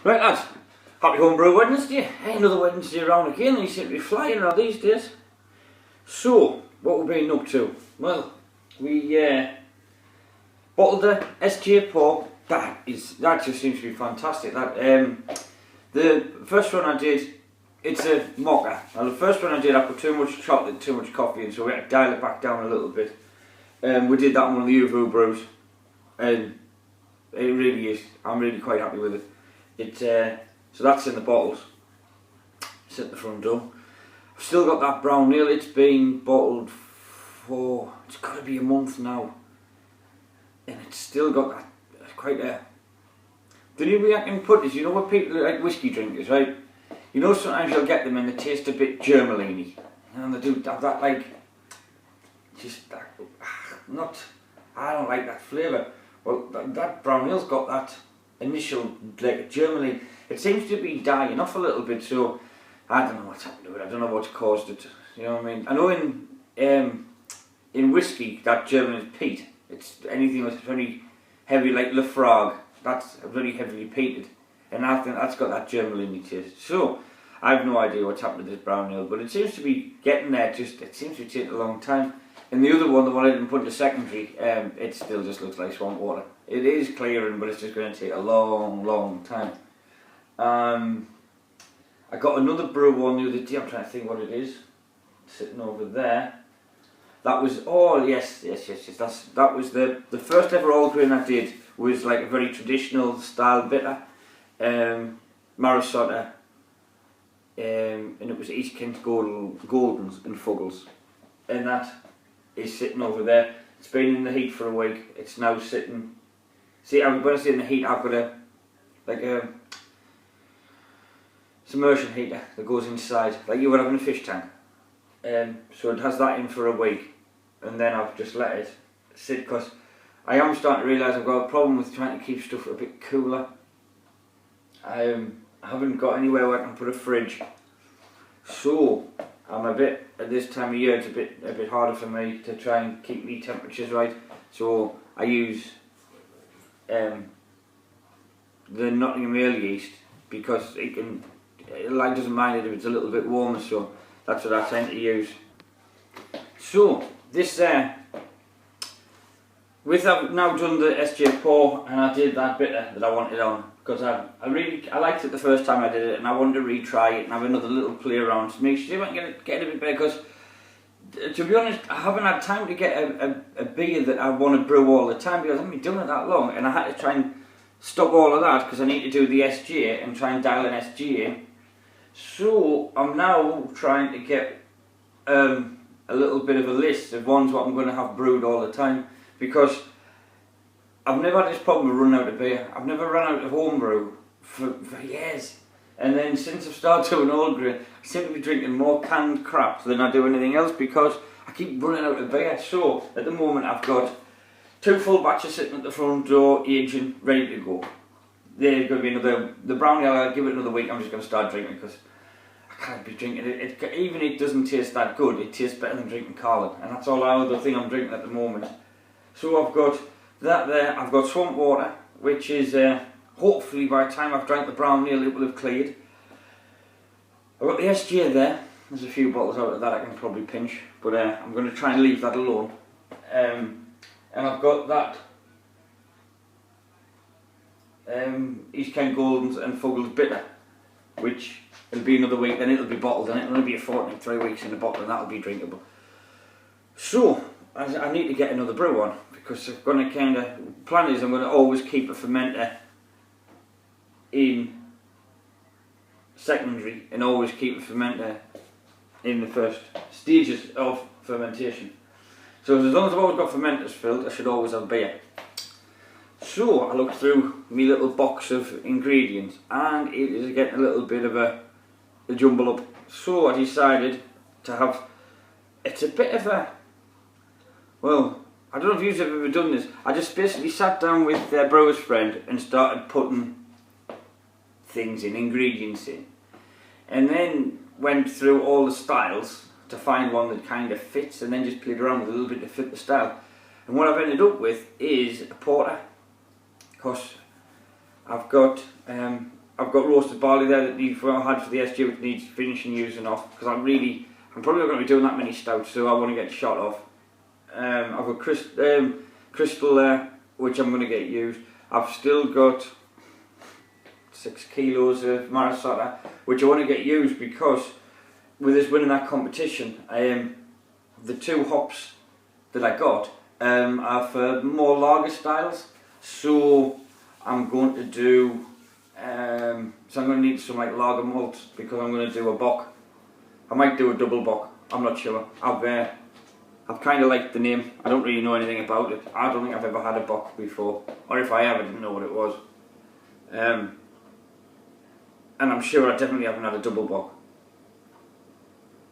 Right lads, happy Homebrew Wednesday. Hey, another Wednesday around again, and you seem to be flying around these days. So, what we've been up to? Well, we bottled the SJ Pour. That just seems to be fantastic. That the first one I did, it's a mocha. Now the first one I did, I put too much chocolate, too much coffee in, so we had to dial it back down a little bit. We did that on one of the UVU brews, and it really is. I'm really quite happy with it. So that's in the bottles. It's at the front door. I've still got that brown ale. It's been bottled for, it's got to be a month now, and it's still got that quite a. The new way I can put this, you know what people like whiskey drinkers, right? You know sometimes you'll get them and they taste a bit germaline-y, and they do have that like, just that, not, I don't like that flavour. Well, that brown ale's got that initial like germaline. It seems to be dying off a little bit, so I don't know what's happened to it. I don't know what's caused it. You know what I mean? I know in whiskey that germaline is peat. It's anything that's very heavy, like Lafrogue. That's very heavily peated, and I think that's got that germaline taste. So I have no idea what's happened to this brown ale, but it seems to be getting there. Just it seems to be taking a long time. And the other one, the one I didn't put into secondary, it still just looks like swamp water. It is clearing, but it's just going to take a long time. I got another brew one the other day. I'm trying to think what it is. Sitting over there. That was, oh yes. That was the first ever all grain I did. Was like a very traditional style bitter, Marisota, and it was East Kent Goldens and Fuggles, and that is sitting over there. It's been in the heat for a week. It's now sitting. See, when I say in the heat, I've got a submersion heater that goes inside, like you would have in a fish tank. So it has that in for a week, and then I've just let it sit because I am starting to realise I've got a problem with trying to keep stuff a bit cooler. I haven't got anywhere where I can put a fridge, so I'm a bit, at this time of year it's a bit harder for me to try and keep my temperatures right. So I use the Nottingham Ale yeast because it doesn't mind it if it's a little bit warmer, so that's what I tend to use. So this I've now done the SJ Pour, and I did that bitter that I wanted on because I liked it the first time I did it, and I wanted to retry it and have another little play around to make sure I can get it a bit better. Because to be honest, I haven't had time to get a beer that I want to brew all the time because I haven't been doing it that long, and I had to try and stop all of that because I need to do the SJ and try and dial an SJ. So I'm now trying to get a little bit of a list of ones what I'm going to have brewed all the time. Because I've never had this problem of running out of beer. I've never run out of homebrew for years. And then since I've started doing all grain, I seem to be drinking more canned crap than I do anything else because I keep running out of beer. So at the moment I've got 2 full batches sitting at the front door, aging, ready to go. There's going to be another, the brown ale, I'll give it another week. I'm just going to start drinking because I can't be drinking it. Even if it doesn't taste that good, it tastes better than drinking Carlin. And that's all the thing I'm drinking at the moment. So I've got that there, I've got swamp water, which is hopefully by the time I've drank the brown ale it will have cleared. I've got the SJ there, there's a few bottles out of that I can probably pinch, but I'm going to try and leave that alone. And I've got that East Kent Goldens and Fuggles bitter, which will be another week, then it'll be bottled, and it'll only be a fortnight, 3 weeks in the bottle, and that'll be drinkable. So I need to get another brew on because I'm going to plan is I'm going to always keep a fermenter in secondary and always keep a fermenter in the first stages of fermentation. So as long as I've always got fermenters filled, I should always have beer. So I looked through my little box of ingredients and it is getting a little bit of a jumble up. So I decided to have, it's a bit of a, well, I don't know if you've ever done this. I just basically sat down with their brewer's friend and started putting things in, ingredients in, and then went through all the styles to find one that kind of fits, and then just played around with a little bit to fit the style. And what I've ended up with is a porter, because I've got I've got roasted barley there that I had for the SG which needs finishing using off, because I'm probably not going to be doing that many stouts, so I want to get shot off. I've got crystal there, which I'm going to get used. I've still got 6 kilos of Marisota, which I want to get used because with us winning that competition, the 2 hops that I got are for more lager styles. So I'm going to do, I'm going to need some like lager malt because I'm going to do a bock. I might do a double bock, I'm not sure. I've kind of liked the name. I don't really know anything about it. I don't think I've ever had a bock before, or if I have, I didn't know what it was. And I'm sure I definitely haven't had a double bock,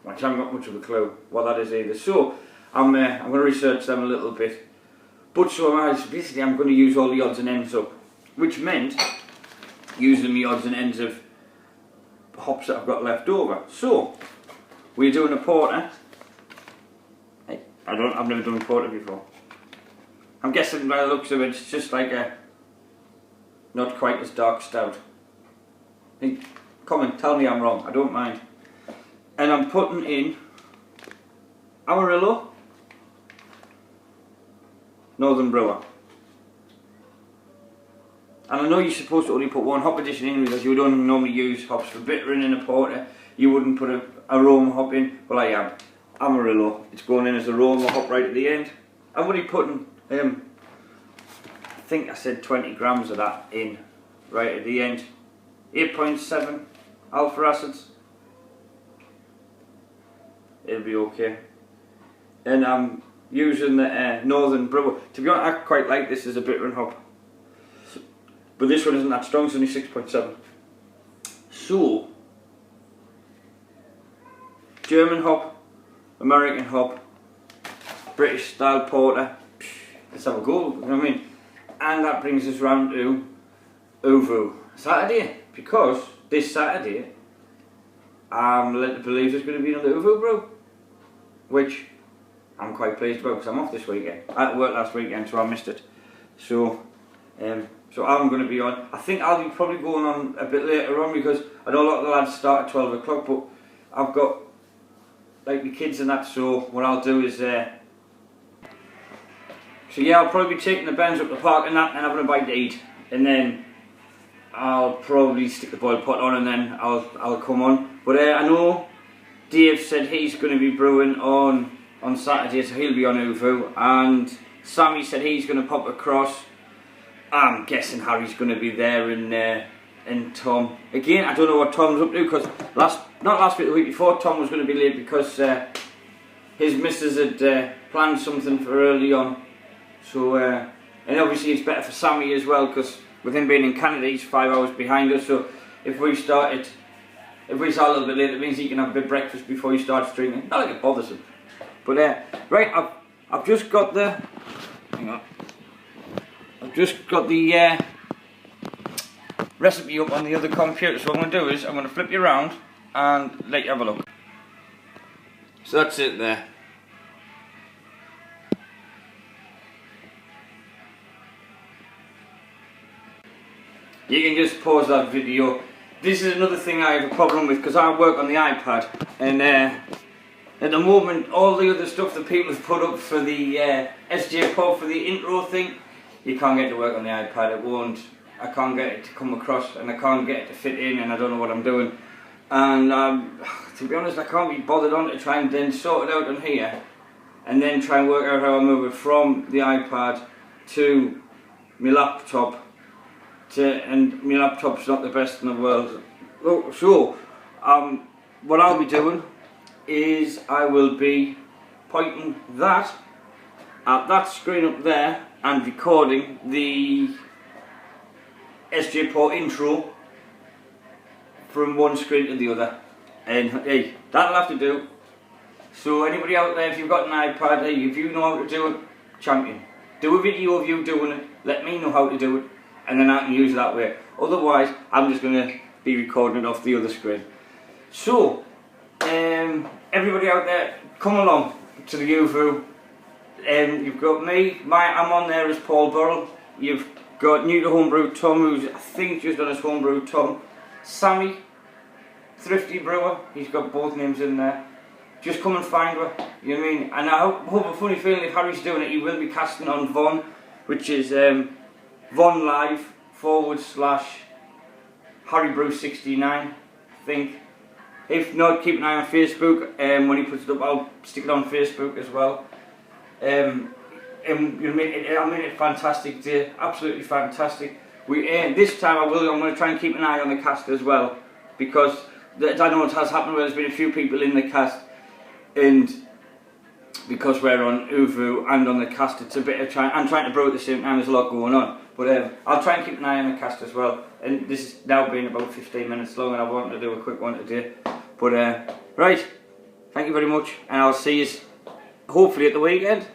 which I haven't got much of a clue what that is either. So I'm going to research them a little bit. But so basically I'm going to use all the odds and ends up, which meant using the odds and ends of hops that I've got left over. So we're doing a porter. Hey, I've never done a porter before. I'm guessing by the looks of it, it's just like a not quite as dark stout. Hey, comment, tell me I'm wrong, I don't mind. And I'm putting in Amarillo, Northern Brewer. And I know you're supposed to only put 1 hop addition in because you don't normally use hops for bittering in a porter. You wouldn't put a aroma hop in. Well, I am. Amarillo. It's going in as aroma hop right at the end. I'm only putting, I think I said 20 grams of that in right at the end. 8.7 alpha acids. It'll be okay. And I'm using the Northern Brewer. To be honest, I quite like this as a bittering hop. But this one isn't that strong, it's only 6.7. So, German hop, American hop, British style porter. Let's have a go, you know what I mean? And that brings us round to Uvu Saturday, because this Saturday I'm led to believe there's going to be another Uvu brew, which I'm quite pleased about because I'm off this weekend. I had to work last weekend, so I missed it. So I'm going to be on. I think I'll be probably going on a bit later on because I know a lot of the lads start at 12 o'clock, but I've got like the kids and that, so what I'll do is so yeah, I'll probably be taking the Benz up the park and that and having a bite to eat, and then I'll probably stick the boil pot on and then I'll come on. But I know Dave said he's going to be brewing on Saturday, so he'll be on Uvu, and Sammy said he's going to pop across. I'm guessing Harry's going to be there, and Tom. Again, I don't know what Tom's up to because not last week, the week before, Tom was going to be late because his missus had planned something for early on. So, and obviously it's better for Sammy as well because with him being in Canada, he's 5 hours behind us. So if we start a little bit late, it means he can have a bit of breakfast before he starts drinking. Not like it bothers him. But right, I've just got the. Hang on. I've just got the recipe up on the other computer. So what I'm going to do is I'm going to flip you around and let you have a look. So that's it there. You can just pause that video. This is another thing I have a problem with because I work on the iPad, and at the moment all the other stuff that people have put up for the SJ Pub for the intro thing, you can't get to work on the iPad. It won't. I can't get it to come across, and I can't get it to fit in, and I don't know what I'm doing. And to be honest, I can't be bothered on to try and then sort it out on here, and then try and work out how I move it from the iPad to my laptop. And my laptop's not the best in the world. So, what I'll be doing is I will be pointing that at that screen up there and recording the SJ Port intro from one screen to the other. And hey, that'll have to do. So anybody out there, if you've got an iPad, hey, if you know how to do it, champion. Do a video of you doing it, let me know how to do it, and then I can use it that way. Otherwise, I'm just going to be recording it off the other screen. So, everybody out there, come along to the Uvu. You've got me, I'm on there as Paul Burrell. You've got New to Homebrew Tom, who's I think just done his Homebrew Tom. Sammy, Thrifty Brewer, he's got both names in there. Just come and find her, you know what I mean? And I hope a funny feeling if Harry's doing it, he will be casting on Von, which is Von Live / Harry Bruce 69, I think. If not, keep an eye on Facebook. When he puts it up, I'll stick it on Facebook as well. You know, I mean, it's fantastic day, absolutely fantastic. This time I'm going to try and keep an eye on the cast as well, because I know it has happened where there's been a few people in the cast, and because we're on Uvu and on the cast, it's a bit of I'm trying to brew at the same time. There's a lot going on, but I'll try and keep an eye on the cast as well. And this has now been about 15 minutes long, and I wanted to do a quick one today. But right, thank you very much, and I'll see you hopefully at the weekend.